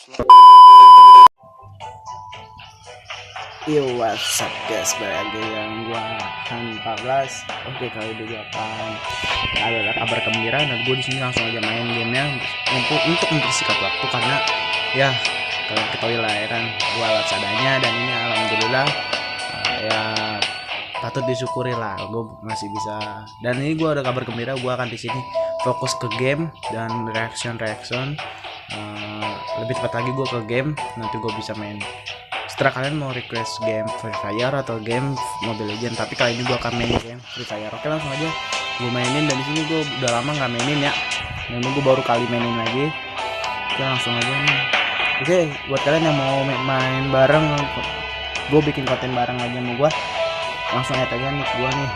Yo, what's up guys, balik lagi yang gua Han 14. Oke, kali ini gua akan ada kabar gembira dan gue di sini langsung aja main gamenya untuk mempersingkat waktu karena ya kalian ketahui lah ya kan, gua alat seadanya dan ini alhamdulillah ya patut disyukuri lah gue masih bisa. Dan ini gua ada kabar gembira, gua akan di sini fokus ke game dan reaction lebih tepat lagi gue ke game. Nanti gue bisa main setelah kalian mau request game Free Fire atau game Mobile Legends, tapi kali ini gue akan main game Free Fire. Oke, langsung aja gue mainin. Dan di sini gue udah lama nggak mainin ya, dan gue baru kali mainin lagi. Oke, langsung aja nih. Oke, buat kalian yang mau main bareng, gue bikin konten bareng lagi sama gue, langsung add aja nick gue nih.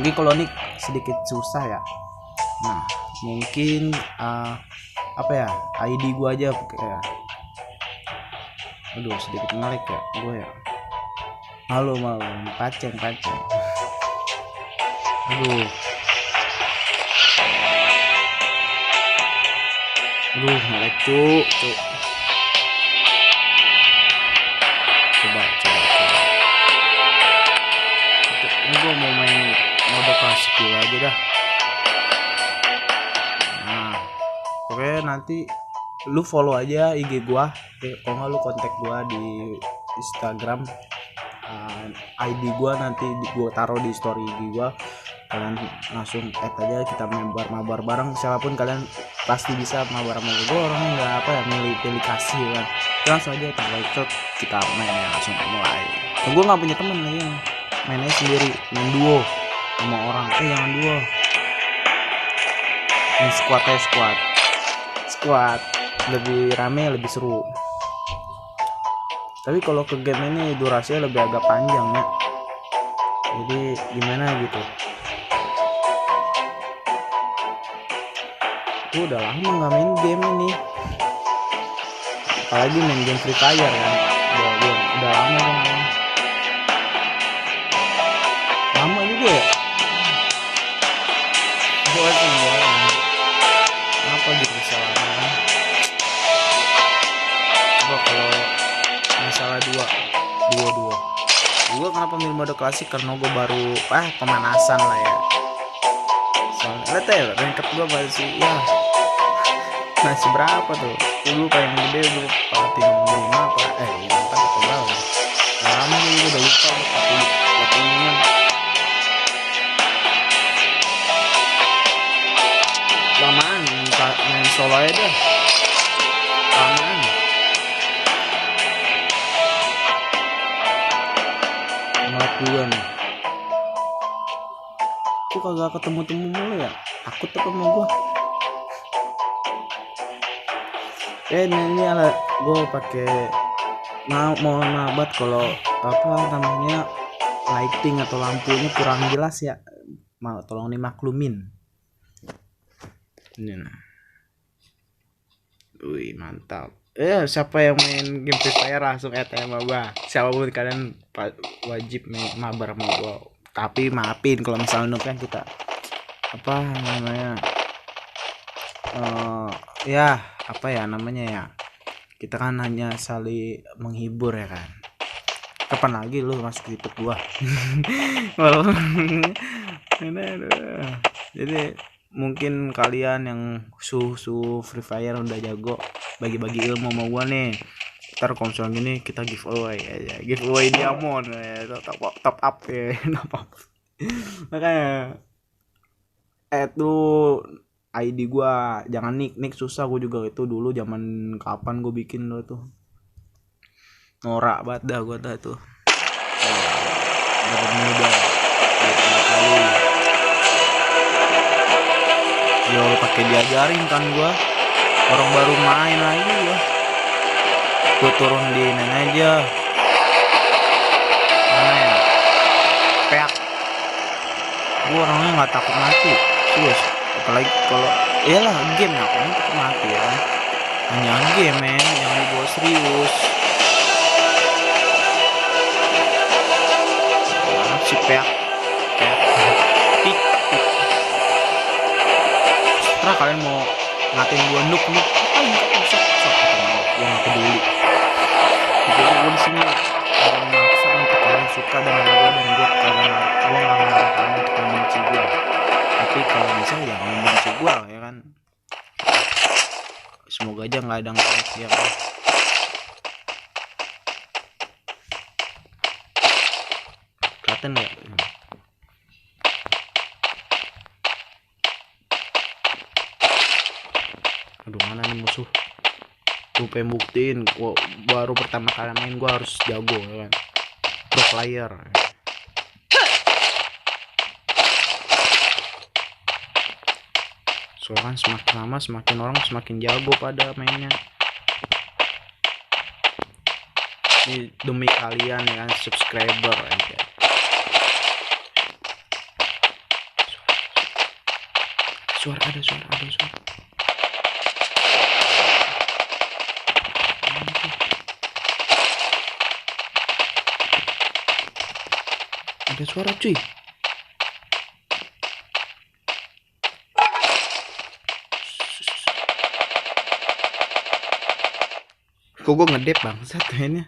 Mungkin kalau nick sedikit susah ya, nah mungkin apa ya, ID gue aja ya. Aduh, sedikit ngelag ya gue ya. Malu paceng. Aduh, ngelag cuk. Coba. Ini gue mau main mode klasik dulu aja dah. Nah, oke, nanti lu follow aja IG gua, kalau nggak lu kontak gua di Instagram. ID gua nanti gua taruh di story IG gua, kalian langsung add aja, kita mabar bareng. Siapapun kalian pasti bisa mabar sama gua orangnya nggak apa ya, pilih kasih kan. Langsung aja kita main ya, langsung mulai. Gua nggak punya temen lagi, mainnya sendiri, main duo sama orang. Jangan duo, main squad lebih rame, lebih seru. Tapi kalau ke game ini durasinya lebih agak panjang ya, jadi gimana gitu. Aku udah lama nggak main game ini, apalagi main game Free Fire kan. Udah lama juga ya. Kenapa gitu kesalahan? Coba kalau masalah dua kenapa milih mode klasik, karena gue baru pemanasan lah ya. Soalnya lihat ya, ranket gue masih berapa tuh dulu, paling gede gue platinum 5 apa berapa. Lama gue udah lupa platinumnya. Lamaan main solo aja deh, lamaan. Juga nih, kok kagak ketemu mulu ya, takut apa sama gua. Ini ala gua pakai mohon maaf kalau lighting atau lampunya kurang jelas ya, tolong dimaklumin. Ini nah, wih mantap. Siapa yang main game Free Fire langsung add sama gua. Siapapun kalian wajib mabar sama gua. Tapi maafin kalau misalnya kan kita kita kan hanya saling menghibur ya kan. Kapan lagi lu masuk ikut gua? Jadi mungkin kalian yang suhu Free Fire udah jago bagi-bagi ilmu sama gua nih, ntar konsol gini kita giveaway aja, giveaway diamond ya, top up ya. Makanya tuh ID gua, jangan nick susah. Gua juga itu dulu zaman kapan gua bikin lo tuh, norak banget dah gua tuh. Muda yo pakai diajarin kan, gua orang baru main lagi ya, gua turun di mana aja, mana ya, peak. Gua orangnya nggak takut mati terus, apalagi kalau iyalah game ya, kan takut mati ya, hanya game men, jangan dibawa serius. Si peak pik. Setelah kalian mau ngatain gua nuk, gue nggak peduli. Gue di sini ada memaksa untuk kalian suka dengan gue, dan gue nggak ngelarang kalian untuk membenci gue. Tapi kalau bisa ya membenci gue ya kan. Semoga aja nggak ada yang ya kan. Kelihatan nggak? Aduh, mana nih musuh? Gue pengen buktiin gua baru pertama kali main gue harus jago ya kan, pro player. Soalnya kan semakin lama semakin orang semakin jago pada mainnya. Ini demi kalian ya kan, subscriber aja. Ada suara. Ada suara cuy. Kok gue ngedep bangsat mainnya.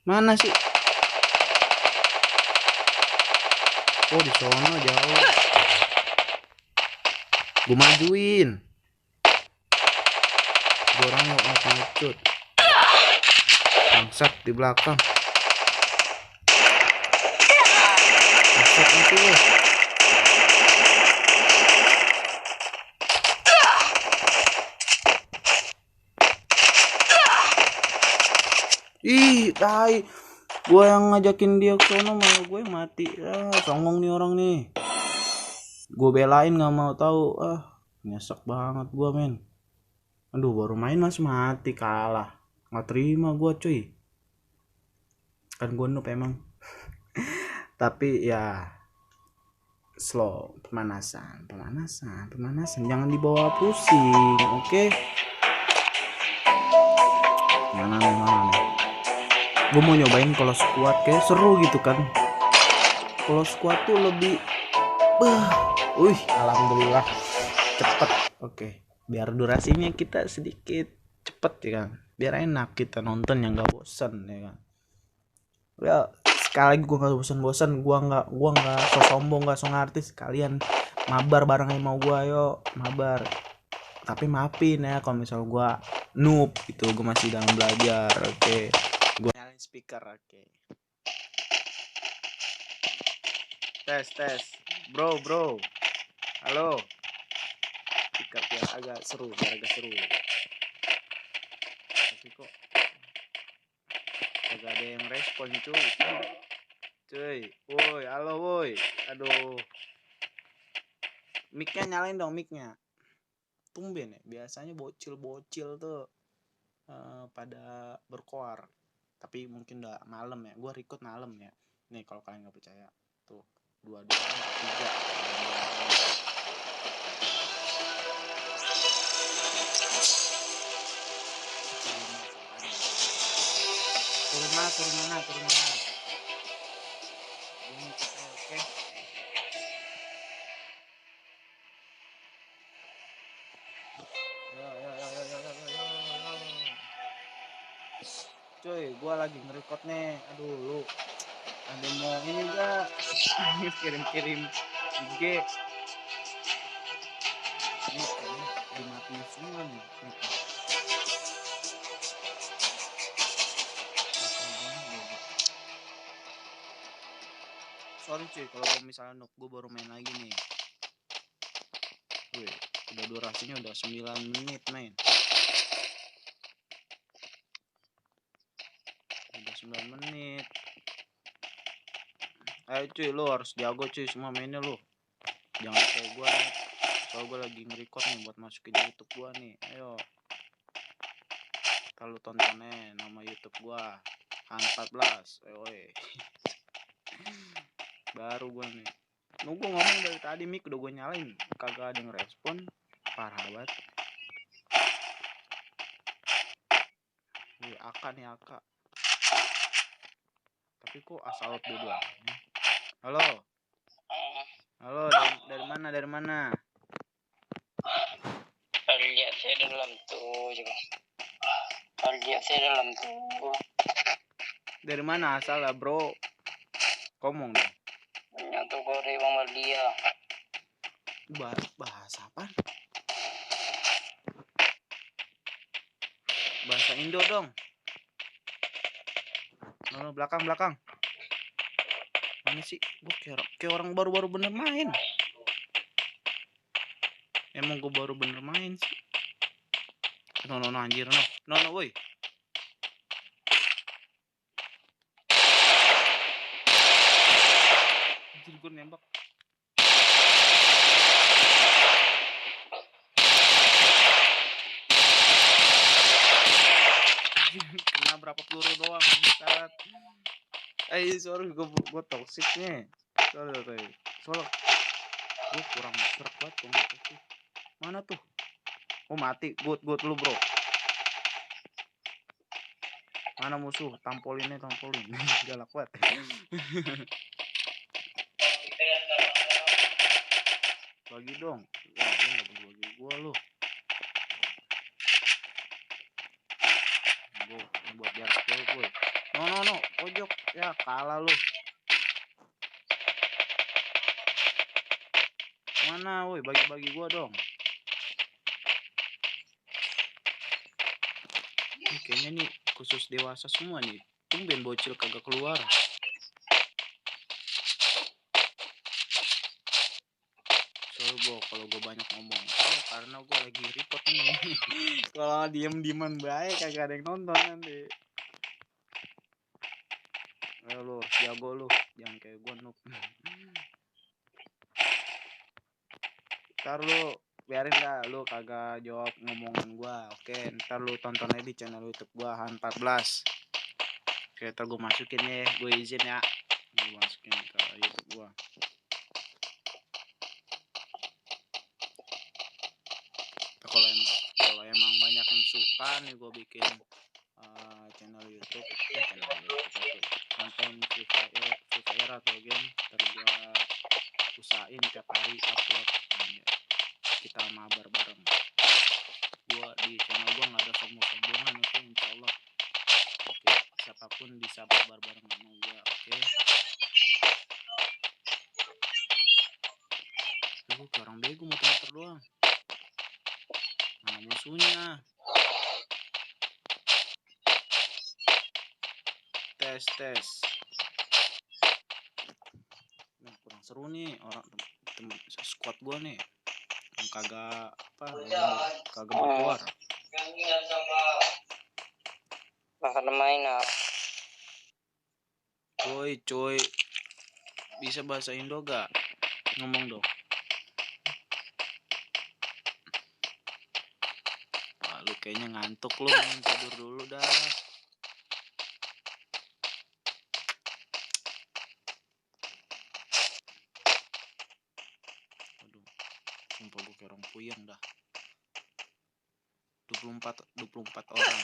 Mana sih? Oh, di sono jauh. Gue majuin. Gue orang ngecut. Bangsat di belakang. Bangsat itu. Ih, tai. Gue yang ngajakin dia ke sono malah gue mati. Songong nih orang nih. Gue belain nggak mau tahu. Nyesek banget gue men. Aduh, baru main mas mati, kalah. Nggak terima gue cuy. Kan gue noob emang. Tapi ya slow, pemanasan, jangan dibawa pusing, oke? Mana nih? Gue mau nyobain kalau squad, kayak seru gitu kan. Kalau squad tuh lebih alhamdulillah cepet. Oke, biar durasinya kita sedikit cepet ya kan, biar enak kita nonton yang gak bosen ya kan. Ya sekali lagi gue gak bosan, gue nggak so sombong, nggak so ngartis. Kalian mabar bareng mau gue, ayo mabar. Tapi maafin ya kalau misal gue noob gitu, gue masih dalam belajar. Oke, gue nyalain speaker. Oke. Tes bro, halo. Speaker biar agak seru. Tapi kok agak ada yang respon cuy, woi, halo woi, aduh, mic-nya nyalain dong, mic-nya. Tumben ya, biasanya bocil tuh pada berkoar. Tapi mungkin udah malam ya, gue record malam ya. Nih kalau kalian nggak percaya, tuh 2, 3. Turun mana? Oke. Cuy, gua lagi nge-record nih. Aduh, lu ada mau ini enggak? Kirim IG. Ini dimatiin semua nih. Sorry cuy, kalau misalnya noob, gue baru main lagi nih. Wih, udah durasinya udah 9 menit main. Udah 9 menit. Ayo cuy, lu harus jago cuy semua mainnya lu. Jangan kayak gue nih. Soalnya gue lagi nge-record nih buat masukin YouTube gue nih. Ayo. Kalau tontonnya nama YouTube gue Han14. Woi. Baru gue nih. Nunggu ngomong dari tadi, mic udah gue nyalain, kagak ada yang respon. Parah banget. Wih, AK. Tapi kok asal dua-duanya. Halo, dari mana? Dari lihat saya dalam tuh coba. Lihat saya dalam tuh. Dari mana asal lah bro? Ngomong dong. Banyak tuh kore Bang Mardia. Bahasa apa? Bahasa Indo dong. No, belakang. Mana sih? Gue kayak orang baru-baru bener main. Emang gue baru bener main sih. No anjir no woi. Anjir gue nembak. Kena berapa peluru doang bangsat. Sorry gue toksiknya. Sorry. Soalnya gue kurang serak banget komunikasi. Mana tuh? Oh mati, good lu bro. Mana musuh? Tampolin. Galak banget. Bagi dong. Wah, lu enggak bagi gua lu. Gua buat jarak jauh, boy. No. Pojok. Ya, kalah lu. Mana, woi? Bagi gua dong. Ini kayaknya nih khusus dewasa semua nih. Tumben bocil kagak keluar. Kalau gue banyak ngomong karena gue lagi record nih. Kalau diem-dieman baik kagak ada yang nonton nanti. Ayo lu jago lu, jangan kayak gue noob. Ntar lu biarin dah, lu kagak jawab ngomongan gue. Oke, ntar lu tonton aja di channel YouTube gue Han14. Oke, ntar gue masukin ya, gue izin ya, gue masukin ke YouTube gue. Kalau emang banyak yang suka nih gue bikin channel YouTube nonton Free Fire atau game, ntar gue usahain tiap hari upload. Kita mabar bareng. Gue di channel gue nggak ada sombongan, oke, insyaallah. Oke, siapapun bisa mabar bareng sama gue, oke. Gue ke orang bego muter-muter doang. Mana musuhnya? Tes. Nah, kurang seru nih orang temen squad gue nih. Yang kagak berkuar. Makan mainan. Coy, bisa bahasa Indo gak? Ngomong dong. Wah, lu kayaknya ngantuk lu, tidur dulu dah. Aduh, sumpah gue kayak orang puyeng dah. 24 orang.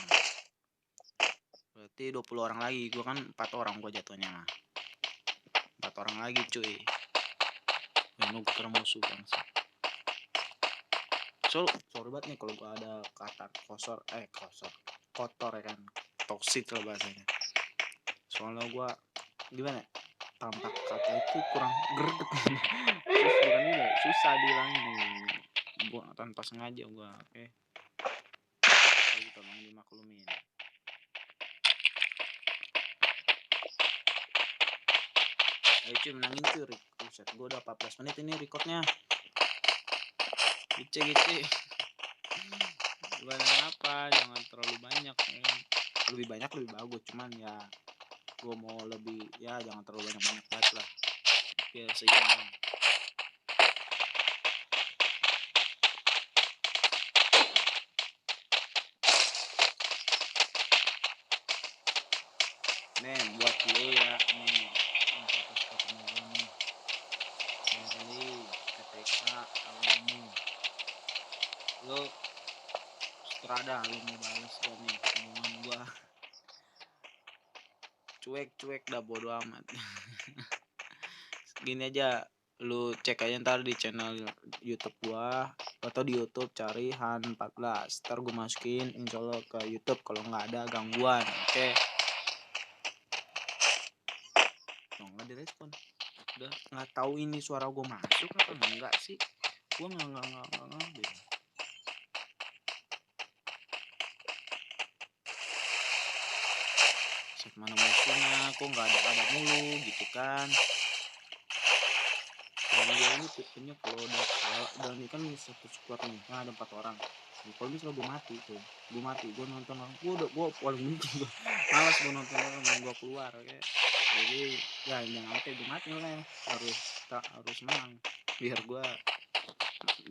Berarti 20 orang lagi. Gue kan 4 orang gue jatuhnya. 4 orang lagi cuy. Nunggu kira musuh bangsa. Sorry banget nih kalau gue ada kata kotor ya kan. Toxic lah bahasanya. Soalnya gue gimana? Tampak kata itu kurang greget. Susah dihilangin. Gue tanpa sengaja gue, oke. Jadi tolong dimaklumin. Ayo cuy, menangin cuy. Buset, gue udah 14 menit ini recordnya. Gice. Banyak apa? Jangan terlalu banyak. Lebih banyak lebih bagus, cuman ya gue mau lebih, ya jangan terlalu banyak banget lah. Biar seimbang. Nih buat lu ya nih. Lo Strada, lo mau balas gak nih omongan gua? Cuek dah, bodo amat. Gini aja, Lu cek aja ntar di channel YouTube gua atau di YouTube cari Han 14. Ntar gua masukin insyaallah ke YouTube kalau nggak ada gangguan. Oke. Oh, nggak direspon. Udah nggak tahu ini suara gua masuk apa enggak sih. Gua nggak. Set mana musuhnya, kok nggak ada mulu gitu kan. Dan dia ini tipenya kalau udah kalah, dan ini kan satu squad nih, kan ada 4 orang. Kalau misalnya gue mati tuh, gue nonton orang, gue paling benci gue, malas gue nonton orang yang gue keluar, kayak. Jadi ya jangan sampai gue mati makanya harus menang, biar gue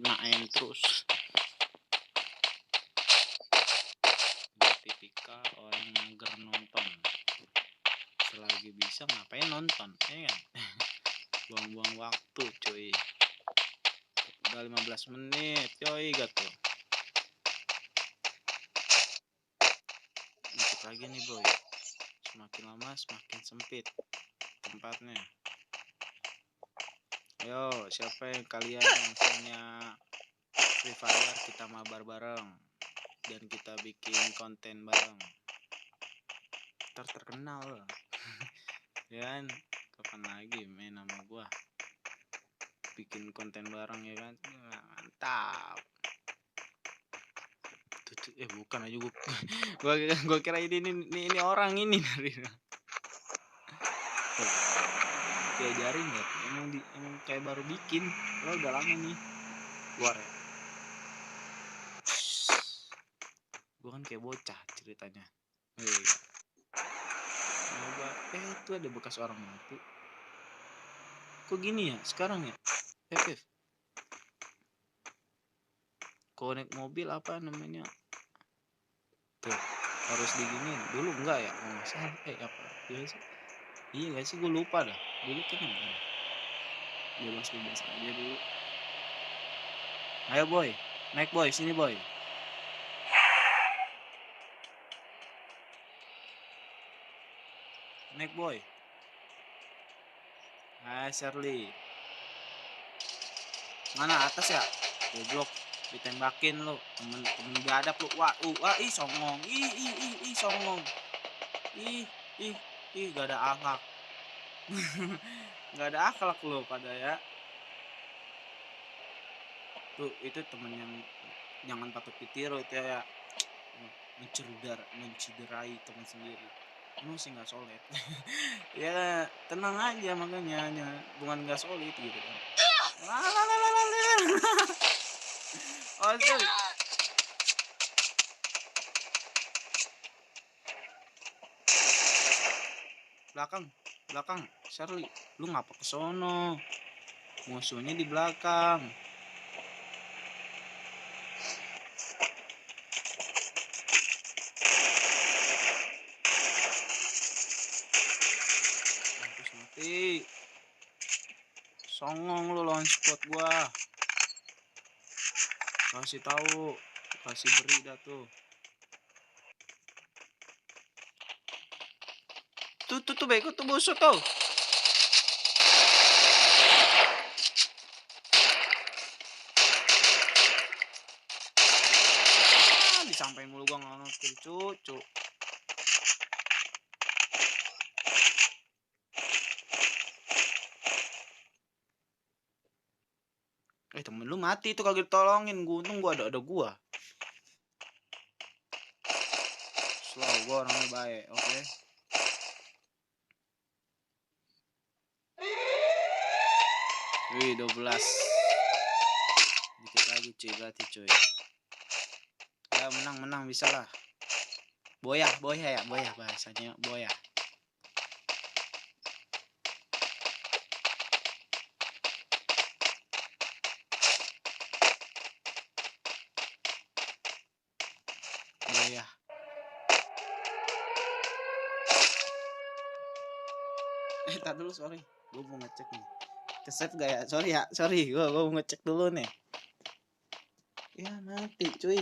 main terus. Tipikal orang mager nonton, selagi bisa ngapain nonton, ya kan? Buang-buang waktu cuy. Udah 15 menit coy gitu. Dikit lagi nih boy, semakin lama semakin sempit tempatnya. Ayo siapa yang kalian yang punya Free Fire, kita mabar bareng dan kita bikin konten bareng, ntar terkenal loh. Ya kan, kapan lagi main sama gua bikin konten bareng ya kan, mantap. Bukan aja gua kira ini orang ini dari kayak jaring ya, emang kayak baru bikin, udah lama nih keluar ya. Gua kan kayak bocah ceritanya. Itu ada bekas orang mati. Kok gini ya sekarang ya? Efif. Konek mobil apa namanya? Tuh, harus diginiin. Dulu enggak ya? Oh, salah. Apa? Iya sih. Iya gak sih, gue lupa dah. Dulu kan enggak. Bebas aja dulu. Ayo boy, naik boy, sini boy. Naik boy. Hai Shirley. Mana atas ya? Goblok, ditembakin lu. Temen biadab lu. Wah, ih songong. Ih songong. Ih gak ada akhlak. Gak ada akhlak lu pada ya. Tuh itu temen yang jangan patut ditiru itu ya, menciderai teman sendiri. Emang sih nggak solid. Ya tenang aja makanya, bukan nggak solid gitu kan. Oh sorry. Belakang Charlie, lu ngapa kesono? Musuhnya di belakang. Mampus mati. Songong lu lawan squad gua. Kasih tahu, kasih beri dah tuh. Tuh bego tuh busuk tuh. Disampaikan mulu gua nggak ngerti cucu. Temen lu mati tuh kagak ditolongin, gua untung gua ada gua. Slow, gua orangnya baik, oke. Wih 12. Dikit lagi cuy, berarti cuy. Ya menang bisa lah. Boyah bahasanya boyah. Tar dulu, sorry, gue mau ngecek nih kesave gak ya, sorry gue mau ngecek dulu nih. Ya mati cuy.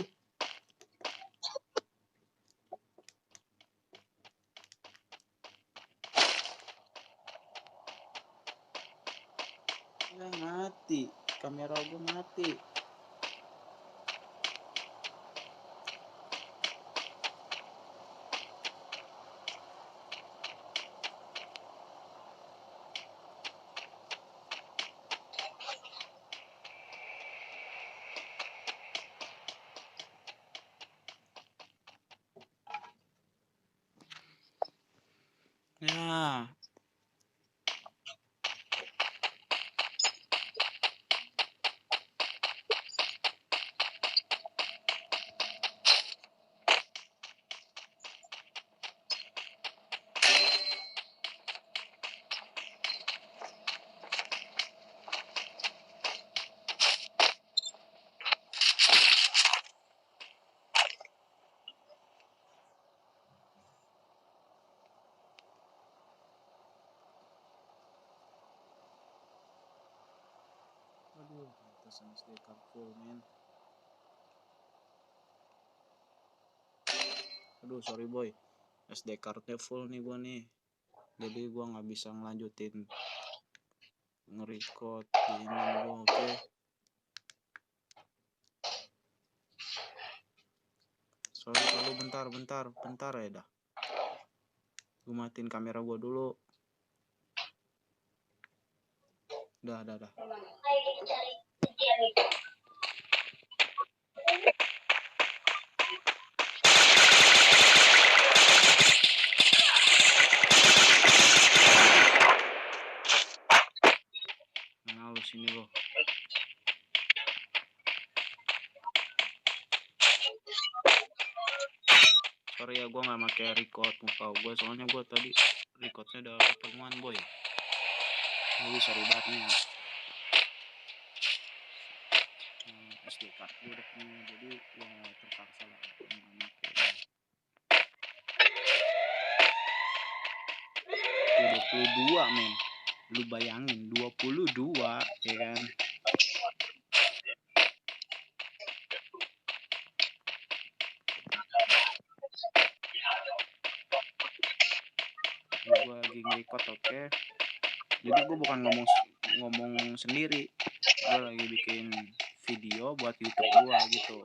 Ya mati. Ya. Aduh, pantesan SD card full, men. Aduh, sorry boy. SD cardnya full nih gua nih. Jadi gua nggak bisa ngelanjutin nge-record di ini gua, oke. Sorry kalau bentar ya dah. Gua matiin kamera gua dulu. Dah. Nah, lu sini lo. Sorry ya, gue nggak pakai record muka gue, soalnya gue tadi recordnya udah ketemuan boy. Jadi sorry banget nih. SD card gue udah punya, jadi ya terpaksa lah nggak pakai. 22 men, lu bayangin 22 ya kan. Gue lagi nge-record, oke. Jadi gue bukan ngomong sendiri, gue lagi bikin video buat YouTube gue gitu.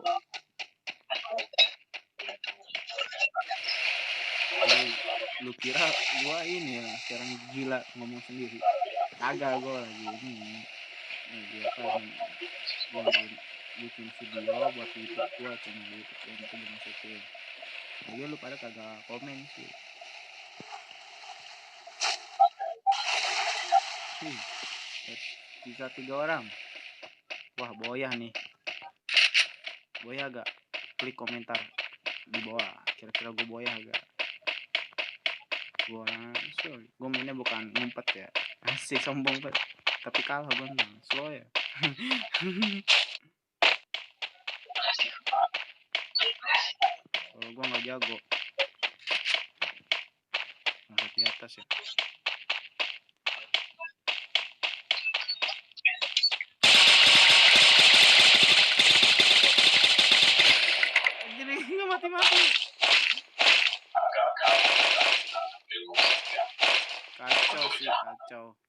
Lu kira gue ini lah sekarang gila ngomong sendiri? Kagak, gue lagi ini lagi apa nih, gue lagi bikin video buat YouTube gue, channel YouTube yang itu gue masukin. Jadi lu pada kagak komen sih. Sisa 3 orang. Wah, boyah nih. Boyah gak? Klik komentar di bawah. Kira-kira gue boyah gak? Gue mainnya bukan ngumpet ya. Asik, sombong banget. Tapi kalah gue nih. Slow ya. Kalau gue gak jago. Masuk di atas ya. Jadi gak mati-mati. Kacau sih, kacau.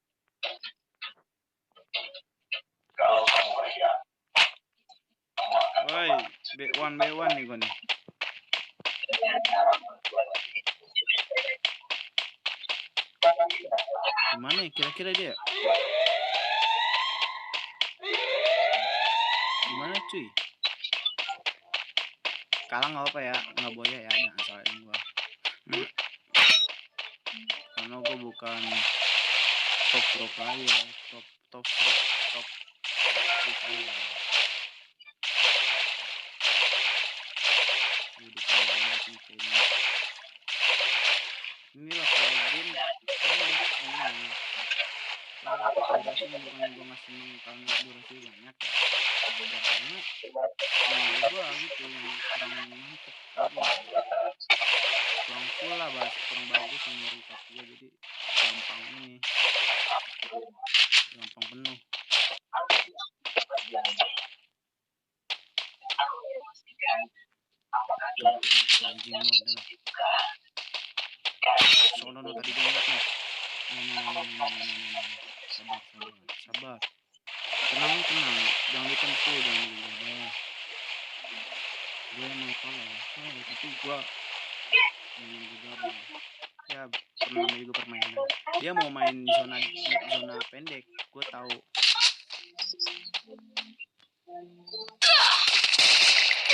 Woi, B1 nih gue nih. Gimana ya kira-kira dia? Gimana cuy? Kalah nggak apa ya, nggak boya ya, jangan salahin gue. Karena gue bukan top pro player, top player. Udah kalah banget nih kayaknya. Inilah kalau game ini. Durasinya bukannya gue nggak seneng karena durasi banyak ya. Ya karena gue gitu yang kurang mantep, kurang full lah, kurang bagus yang recap gue, jadi gampang ini, gampang penuh. Anjing lo udah lah. Sono tadi gue ngeliat nih. Sabar. Tenang, tenang, jangan ditempuh, jangan digabah. Gue emang kalah, tapi gue ingin digabah. Ya, namanya juga permainan. Dia mau main zona pendek, gue tahu.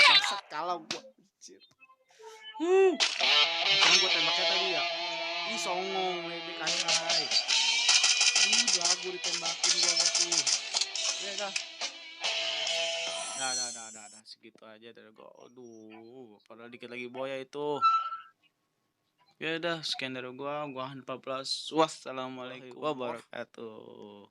Bangsat, kalah gue. Anjir. Sekarang gue tembaknya tadi ya. Ih, songong, ledek anjay. Ih, jago ditembakin gue berarti. Ya dah. Dah. Segitu aja dari gue. Aduh, padahal dikit lagi boya itu. Ya udah, sekian dari gua Han 14. Wassalamualaikum warahmatullahi wabarakatuh.